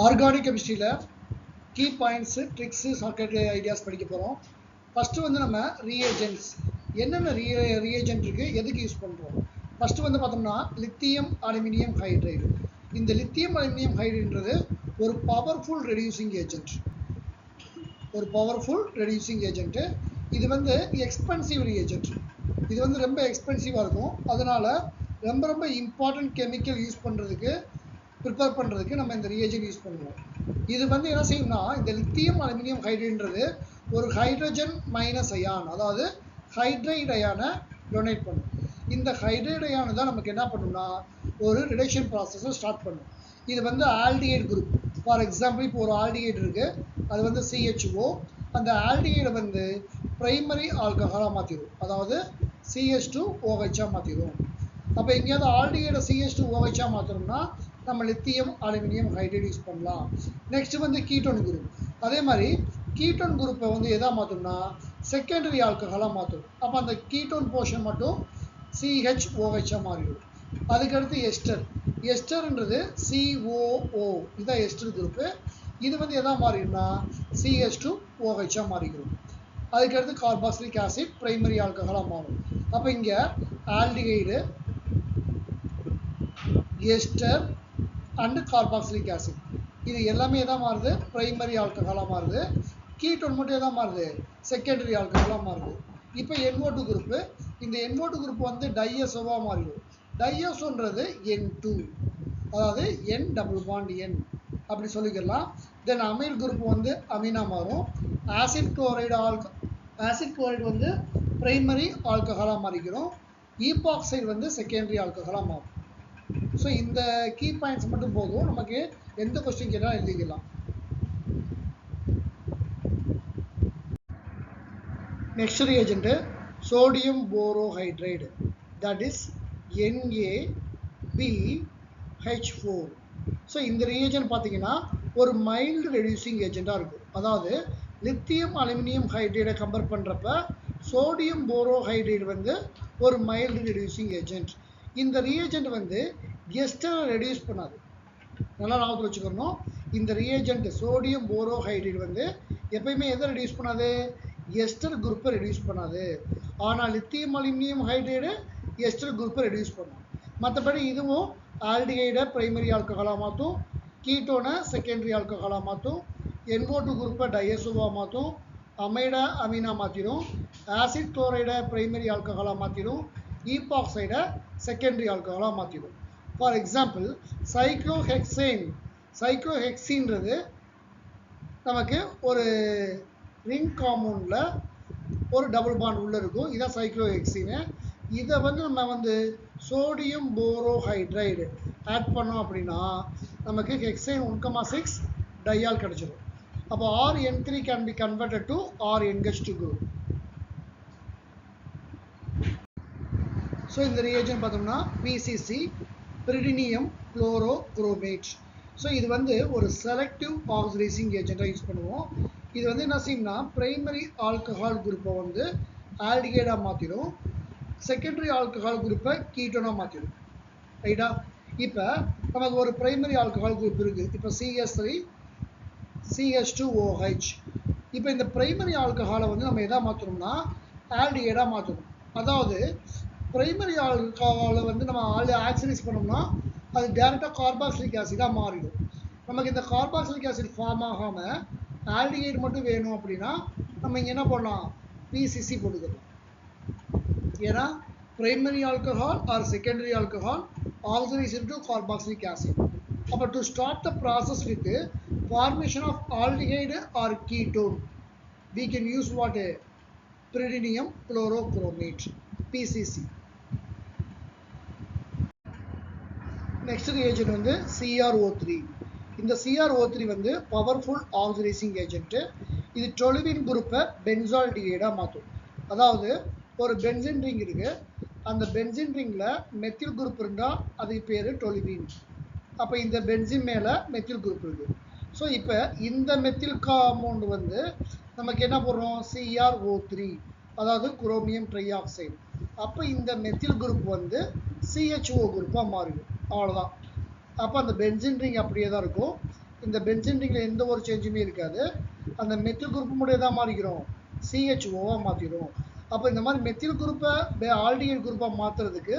Organic கெமிஸ்ட்ரியில் key points tricks shortcut ideas படிக்க போகிறோம். ஃபஸ்ட்டு வந்து நம்ம ரீஏஜென்ட்ஸ் என்னென்ன ரீஏஜென்ட் இருக்குது, எதுக்கு யூஸ் பண்ணுறோம். ஃபஸ்ட்டு வந்து பார்த்தோம்னா லித்தியம் அலுமினியம் ஹைட்ரைடு. இந்த லித்தியம் அலுமினியம் ஹைட்ரைடுன்றது ஒரு பவர்ஃபுல் ரெடியூசிங் ஏஜென்ட். இது வந்து எக்ஸ்பென்சிவ் ரீஏஜென்ட். இது வந்து ரொம்ப எக்ஸ்பென்சிவாக இருக்கும். அதனால் ரொம்ப இம்பார்ட்டன்ட் கெமிக்கல் யூஸ் பண்ணுறதுக்கு ப்ரிப்பேர் பண்ணுறதுக்கு நம்ம இந்த ரீஏஜென்ட் யூஸ் பண்ணுவோம். இது வந்து என்ன செய்யும்னா, இந்த லித்தியம் அலுமினியம் ஹைட்ரைடுன்றது ஒரு ஹைட்ரஜன் மைனஸ் அயான், அதாவது ஹைட்ரைடு அயானை டொனேட் பண்ணும். இந்த ஹைட்ரைடு அயானு தான் நமக்கு என்ன பண்ணும்னா ஒரு ரிடக்ஷன் ப்ராசஸை ஸ்டார்ட் பண்ணும். இது வந்து ஆல்டிஹைடு குரூப். ஃபார் எக்ஸாம்பிள் இப்போ ஒரு ஆல்டிஹைடு இருக்குது, அது வந்து CHO. அந்த ஆல்டிஹைடை வந்து பிரைமரி ஆல்கஹாலாக மாற்றிடும், அதாவது CH2OH மாற்றிடும். அப்போ எங்கேயாவது ஆல்டிஹைடை CH2OH மாற்றணும்னா நம்ம லித்தியம் அலுமினியம் ஹைட்ரைடு யூஸ் பண்ணலாம். நெக்ஸ்ட் வந்து கீட்டோன் குரூப். அதே மாதிரி கீட்டோன் குரூப்பை வந்து எதாக மாற்றோம்னா செகண்டரி ஆல்கஹாலாக மாற்றும். அப்போ அந்த கீட்டோன் போர்ஷன் மட்டும் CHOH மாறிடும். அதுக்கடுத்து எஸ்டர்ன்றது COO, இதுதான் எஸ்டர் குரூப்பு. இது வந்து எதாக மாறிடும்னா CH2OH மாறிடும். அதுக்கடுத்து கார்பாக்சிலிக் ஆசிட் பிரைமரி ஆல்கஹாலாக மாறும். அப்போ இங்கே aldehyde, ester and carboxylic acid இது எல்லாமே எதாக மாறுது, பிரைமரி ஆல்கஹாலாக மாறுது. கீட்டோன் மட்டும் எதாக மாறுது, செகண்டரி ஆல்கஹாலாக மாறுது. இப்போ NO2 குரூப்பு, இந்த NO2 குரூப் வந்து டைஎஸ்ஓவாக மாறிடும். டைஎஸ்ஓன்றது N2, அதாவது N டபுள் பாண்ட் N அப்படி சொல்லிக்கலாம். தென் அமைல் குரூப் வந்து அமீனா மாறும். ஆசிட் குளோரைடு வந்து பிரைமரி ஆல்கஹாலாக மாறிக்கிறோம். ஈபாக்சைடு வந்து செகண்டரி ஆல்கஹாலாக மாறும். ஸோ இந்த கீ பாயிண்ட்ஸ் மட்டும் போதும், நமக்கு எந்த கொஸ்டின் கேட்டாலும் எழுதிக்கலாம். Next reagent sodium borohydride, that is NaBH4. So இந்த ரீஏஜென்ட் பார்த்தீங்கன்னா ஒரு மைல்டு ரெடியூசிங் ஏஜென்ட்டாக இருக்கும். அதாவது லித்தியம் அலுமினியம் ஹைட்ரைடை கம்பேர் பண்ணுறப்ப சோடியம் போரோஹைட்ரைடு வந்து ஒரு மைல்டு ரெடியூசிங் ஏஜென்ட். இந்த ரீஏஜென்ட் வந்து எஸ்டரை ரெடியூஸ் பண்ணாது. நல்லா ஞாபகத்தில் வச்சுக்கணும். இந்த ரீஏஜென்ட் சோடியம் போரோஹைட்ரைடு வந்து எப்பயுமே எதை ரெடியூஸ் பண்ணாது, எஸ்டர் குரூப்பை ரெடியூஸ் பண்ணாது. ஆனால் லித்தியம் அலுமினியம் ஹைட்ரைடு எஸ்டர் குரூப்பை ரெடியூஸ் பண்ணும். மற்றபடி இதுவும் ஆல்டிஹைடை பிரைமரி ஆல்கஹாலாக மாற்றும், கீட்டோனை செகண்டரி ஆல்கஹாலாக மாற்றும், NO2 குரூப்பை டைஎஸ்ஓவாக மாற்றும், அமைடை அமீனா மாற்றிடும், ஆசிட் குளோரைடை பிரைமரி ஆல்கஹாலாக மாற்றிடும், ஈபாக்சைடை செகண்டரி ஆல்கஹாலாக மாற்றிடும். ஃபார் எக்ஸாம்பிள் சைக்ளோஹெக்ஸின்றது நமக்கு ஒரு ரிங் காம்பவுண்டில் ஒரு டபுள் பாண்ட் உள்ளே இருக்கும். இதான் சைக்ளோஹெக்ஸின். இதை வந்து நம்ம வந்து சோடியம் போரோஹைட்ரைடு ஆட் பண்ணோம் அப்படின்னா நமக்கு ஹெக்சைன் 1,6 டையால் கிடச்சிடும். அப்போ RN3 can be converted to RNH2 group. So இந்த ரீஏஜென்ட் பார்த்தோம்னா PCC, பிரிடினியம் குளோரோக்ரோமேட். ஸோ இது வந்து ஒரு செலக்டிவ் ஆக்சிடைசிங் ஏஜென்ட்டாக யூஸ் பண்ணுவோம். இது வந்து என்ன செய்யும்னா பிரைமரி ஆல்கஹால் குரூப்பை வந்து ஆல்டிஹைடாக மாற்றிடும், செகண்டரி ஆல்கஹால் குரூப்பை கீட்டோனாக மாற்றிடும். ரைட்டா? இப்போ நமக்கு ஒரு பிரைமரி ஆல்கஹால் குரூப் இருக்குது. இப்போ CH3 CH2OH. இப்போ இந்த பிரைமரி ஆல்கஹாலை வந்து நம்ம எதாக மாற்றணும்னா ஆல்டிஹைடாக மாற்றணும். அதாவது பிரைமரி ஆல்கஹாலை வந்து நம்ம ஆக்சிடைஸ் பண்ணோம்னா அது டேரெக்டாக கார்பாக்சிலிக் ஆசிடாக மாறிடும். நமக்கு இந்த கார்பாக்சிலிக் ஆசிட் ஃபார்ம் ஆகாமல் ஆல்டிஹைடு மட்டும் வேணும் அப்படின்னா நம்ம இங்கே என்ன பண்ணலாம், PCC போட்டுக்கலாம். ஏன்னா primary alcohol or secondary alcohol oxidise into carboxylic acid. அப்போ to start the process with formation of aldehyde or ketone we can use what, pyridinium chlorochromate, PCC. Next reagent வந்து CrO3. இந்த CrO3 வந்து powerful oxidising agent. இது டொலுவின் குரூப்பை பென்சால்டிஹைடாக மாற்றும். அதாவது ஒரு பென்சின் ரிங் இருக்கு, அந்த பென்சின் ரிங்கில் மெத்தில் குரூப் இருந்தால் அதுக்கு பேர் டொலுவின். அப்போ இந்த பென்சின் மேலே மெத்தில் குரூப் இருக்குது. ஸோ இப்போ இந்த மெத்தில் காம்பவுண்ட் வந்து நமக்கு என்ன போடுறோம், CrO3, அதாவது குரோமியம் ட்ரைஆக்சைடு. அப்போ இந்த மெத்தில் குரூப் வந்து CHO குரூப்பாக மாறிடும். அவ்வளோதான். அப்போ அந்த பென்சின் ரிங் அப்படியே தான் இருக்கும். இந்த பென்சீன் ரிங்கில் எந்த ஒரு சேஞ்சுமே இருக்காது. அந்த மெத்தில் குரூப் மட்டும் எதாக மாறிக்கிறோம், CHOவாக மாற்றிடும். அப்போ இந்த மாதிரி மெத்தில் குரூப்பை ஆல்டிஹைட் குரூப்பாக மாற்றுறதுக்கு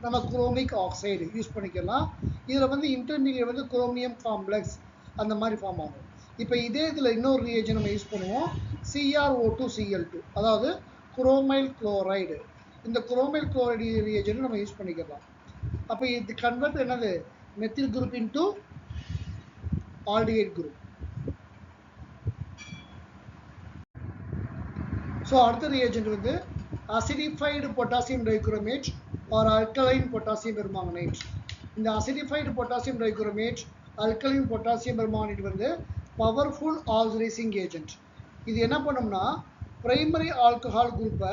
நம்ம குரோமிக் ஆக்சைடு யூஸ் பண்ணிக்கலாம். இதில் வந்து இன்டர்மீடியட் வந்து குரோமியம் காம்ப்ளெக்ஸ் அந்த மாதிரி ஃபார்ம் ஆகும். இப்போ இதே இதில் இன்னொரு ரியேஜன் நம்ம யூஸ் பண்ணுவோம், CrO2Cl2, அதாவது குரோமைல் குளோரைடு. இந்த குரோமைல் குளோரைடு ரியேஜன் நம்ம யூஸ் பண்ணிக்கலாம். அப்போ இது கன்வெர்ட் என்னது, methyl group into aldehyde group. So அடுத்த ரியேஜென்ட் வந்து acidified potassium dichromate or alkaline potassium permanganate. இந்த acidified potassium dichromate, alkaline potassium permanganate வந்து பவர்ஃபுல் ஆக்சிடைசிங் ஏஜென்ட். இது என்ன பண்ணும்னா பிரைமரி ஆல்கஹால் குரூப்பை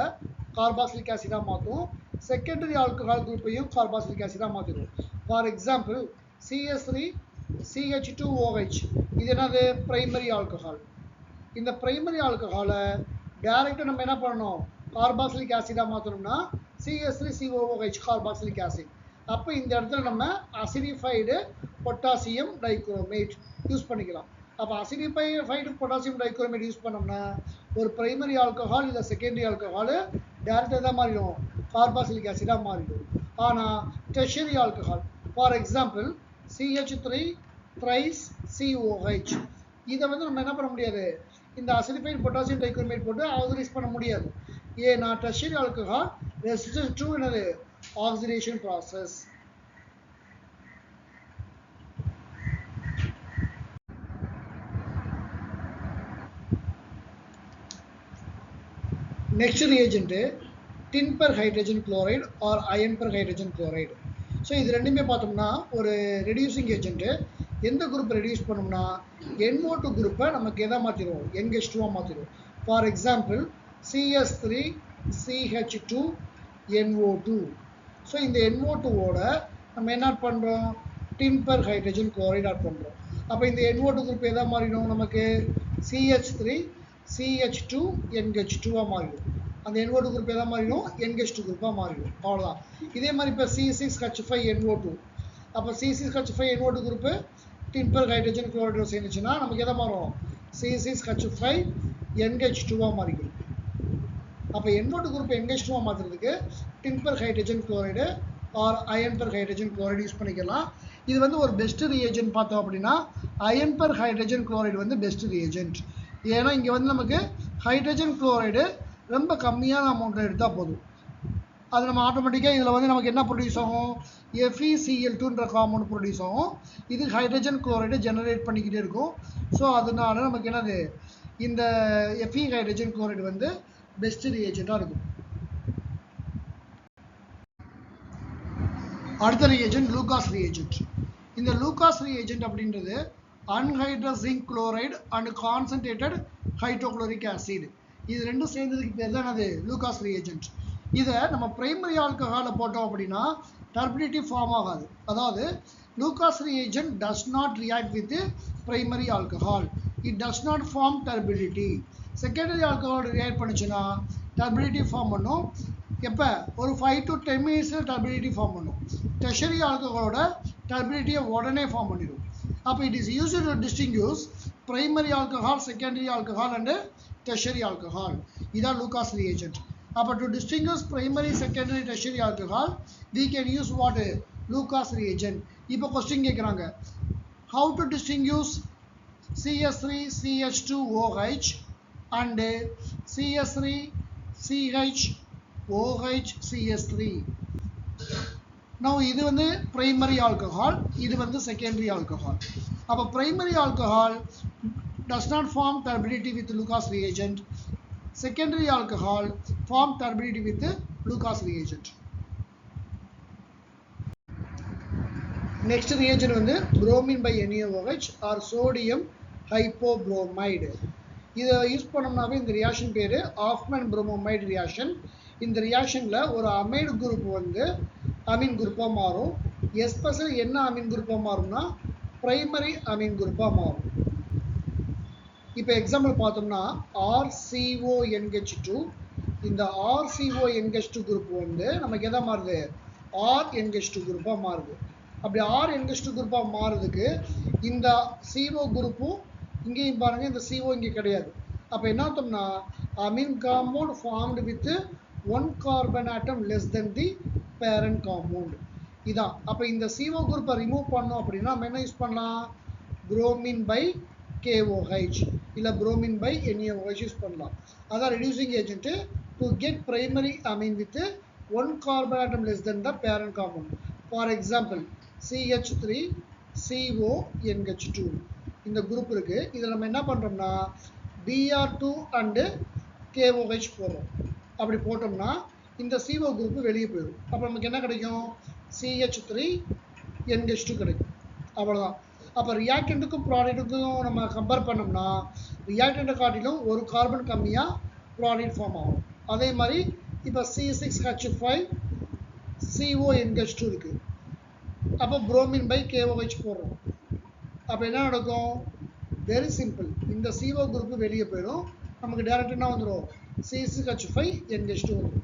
கார்பாக்சிலிக் ஆசிடாக மாற்றும், செகண்டரி ஆல்கஹால் குரூப்பையும் கார்பாக்சிலிக் ஆசிடாக மாற்றிடும். ஃபார் எக்ஸாம்பிள் CH3CH2OH, இது என்னது பிரைமரி ஆல்கஹால். இந்த பிரைமரி ஆல்கஹாலை டைரெக்டாக நம்ம என்ன பண்ணணும், கார்பாக்சிலிக் ஆசிடாக மாற்றணும்னா CH3COOH கார்பாக்சிலிக் ஆசிட். அப்போ இந்த இடத்துல நம்ம அசிடிஃபைடு பொட்டாசியம் டைகுரோமேட் யூஸ் பண்ணிக்கலாம். அப்போ அசிடிஃபைடு பொட்டாசியம் டைகுரோமேட் யூஸ் பண்ணோம்னா ஒரு பிரைமரி ஆல்கஹால் இல்லை செகண்டரி ஆல்கஹால் டைரெக்டாக தான் மாறிடும், கார்பாக்சிலிக் ஆசிடாக மாறிடும். ஆனால் tertiary alcohol, for example CH3-TriCOH, இதை வந்து நம்ம என்ன பண்ண முடியாது, இந்த அசிடிஃபைடு பொட்டாசியம் டைகுரோமேட் போட்டு ஆக்சிடைஸ் பண்ண முடியாது. ஏன்னா டெர்ஷரி ஆல்கஹால் ரெசிஸ்டன்ட் டு என்னது, oxidation process. Next reagent tin per hydrogen chloride or iron per hydrogen chloride. So இது ரெண்டுமே பார்த்தோம்னா ஒரு ரெடியூசிங் ஏஜென்ட்டு. எந்த குரூப் ரெடியூஸ் பண்ணோம்னா NO2 குரூப்பை நமக்கு எதை மாற்றிடுவோம், NH2 மாற்றிடுவோம். For example CH3CH2NO2. ஸோ இந்த NO2ஓட நம்ம என்ன ஆட் பண்ணுறோம், tin per hydrogen chloride add பண்ணுறோம். அப்போ இந்த NO2 குரூப் எதை மாறிடும், நமக்கு CH3CH2NH2 மாறிடும். அந்த NO2 குரூப் எதை மாறிடும், NH2 குரூப்பாக மாறிடும். அவ்வளோதான். இதே மாதிரி இப்போ C6H5NO2, அப்போ C6H5NO2 குரூப்பு டின் பெர் ஹைட்ரஜன் குளோரைடு சேர்ந்துச்சுன்னா நமக்கு எதை மாறும், C6H5NH2 மாறிடும். அப்போ NO2 குரூப் NH2 மாற்றுறதுக்கு tin per hydrogen chloride or iron per hydrogen chloride use பண்ணிக்கலாம். இது வந்து ஒரு பெஸ்ட் ரியேஜென்ட் பார்த்தோம் அப்படின்னா அயன் பெர் ஹைட்ரஜன் குளோரைடு வந்து பெஸ்ட் ரியேஜென்ட். ஏன்னா இங்கே வந்து நமக்கு ஹைட்ரஜன் குளோரைடு ரொம்ப கம்மியான அமௌண்ட்டில் எடுத்தால் போதும். அது நம்ம ஆட்டோமேட்டிக்காக இதில் வந்து நமக்கு என்ன ப்ரொடியூஸ் ஆகும், FeCl2ன்ற காம்பவுண்ட் ப்ரொடியூஸ் ஆகும். இது ஹைட்ரஜன் குளோரைடு ஜெனரேட் பண்ணிக்கிட்டே இருக்கும். ஸோ அதனால நமக்கு என்னது, இந்த Fe ஹைட்ரஜன் குளோரைடு வந்து பெஸ்ட் ரியேஜென்ட்டாக இருக்கும். அடுத்த ரியேஜென்ட் லூகாஸ் ரியேஜென்ட். இந்த லூகாஸ் ரியேஜென்ட் அப்படின்றது anhydrous zinc chloride and concentrated hydrochloric acid. இது ரெண்டும் சேர்ந்ததுக்கு பேர் தான் அது லூகாஸ் ரியேஜென்ட். இதை நம்ம பிரைமரி ஆல்கஹாலை போட்டோம் அப்படின்னா டர்பிடிட்டி ஃபார்ம் ஆகாது. அதாவது Lucas reagent does not react with primary alcohol, it does not form turbidity. Secondary alcohol react பண்ணுச்சுன்னா டர்பிடிட்டி ஃபார்ம் பண்ணும். எப்போ, ஒரு 5 to 10 மினிட்ஸில் டர்பிடிட்டி ஃபார்ம் பண்ணும். டெர்ஷரி ஆல்கஹாலோட டர்பிடிட்டியை உடனே ஃபார்ம் பண்ணிடும். அப்போ it is used to distinguish primary alcohol, secondary alcohol and tertiary alcohol. இதான் லூகாஸ் ரியேஜென்ட். அப்போ to distinguish primary, secondary, tertiary alcohol we can use what, Lucas reagent. இப்போ கொஸ்டின் கேட்குறாங்க, how to distinguish CH3CH2OH and CH3CHOHCH3. now இது வந்து primary alcohol, இது வந்து secondary alcohol. அப்போ primary alcohol does not form turbidity with Lucas reagent. Secondary alcohol form turbidity with Lucas reagent. Next reagent வந்து bromine by NaOH or sodium hypobromide. இதை use பண்ணோம்னாவே இந்த reaction பேர் ஆஃப்மன் bromomide reaction. இந்த ரியாக்ஷனில் ஒரு amide group வந்து அமீன் குரூப்பாக மாறும். எஸ்பெஷல் என்ன அமீன் குரூப்பாக மாறும்னா பிரைமரி அமீன் குரூப்பாக மாறும். இப்போ எக்ஸாம்பிள் பார்த்தோம்னா RCONH2, இந்த RCONH2 குரூப் வந்து நமக்கு எதை மாறுது, RNH2 குரூப்பாக மாறுது. அப்படி R NH2 குரூப்பாக மாறுறதுக்கு இந்த CO குரூப்பும் இங்கேயும் பாருங்கள், இந்த CO இங்கே கிடையாது. அப்போ என்ன அர்த்தம்னா amine compound formed with 1 carbon atom less then the parent compound. இதான். அப்போ இந்த CO குரூப்பை ரிமூவ் பண்ணோம் அப்படின்னா நம்ம என்ன யூஸ் பண்ணலாம்? புரோமின் பை KOH இல்லை புரோமின் பை NaOH யூஸ் பண்ணலாம். அதான் reducing agent to get primary Ameen with 1 carbon atom less than the parent compound. For example, CH3 CONH2 இந்த குரூப் இருக்கு. இதில் நம்ம என்ன பண்ணுறோம்னா Br2 அண்டு KOH போடுறோம். அப்படி போட்டோம்னா இந்த CO குரூப் வெளியே போயிடும். அப்போ நமக்கு என்ன கிடைக்கும்? CH3 NH2 கிடைக்கும். அவ்வளோதான். அப்போ ரியாக்டண்ட்டுக்கும் ப்ராடக்ட்டுக்கும் நம்ம கம்பேர் பண்ணோம்னா ரியாக்டண்ட்டை காட்டிலும் ஒரு கார்பன் கம்மியாக ப்ராடக்ட் ஃபார்ம் ஆகும். அதே மாதிரி இப்போ C6H5 CONH2 இருக்குது. அப்போ புரோமின் பை KOH போடுறோம். அப்போ என்ன நடக்கும்? Very simple. இந்த CO குரூப்பு வெளியே போயிடும். நமக்கு டேரெக்டாக என்ன வந்துடும்? C6H5NH2 வந்துடும்.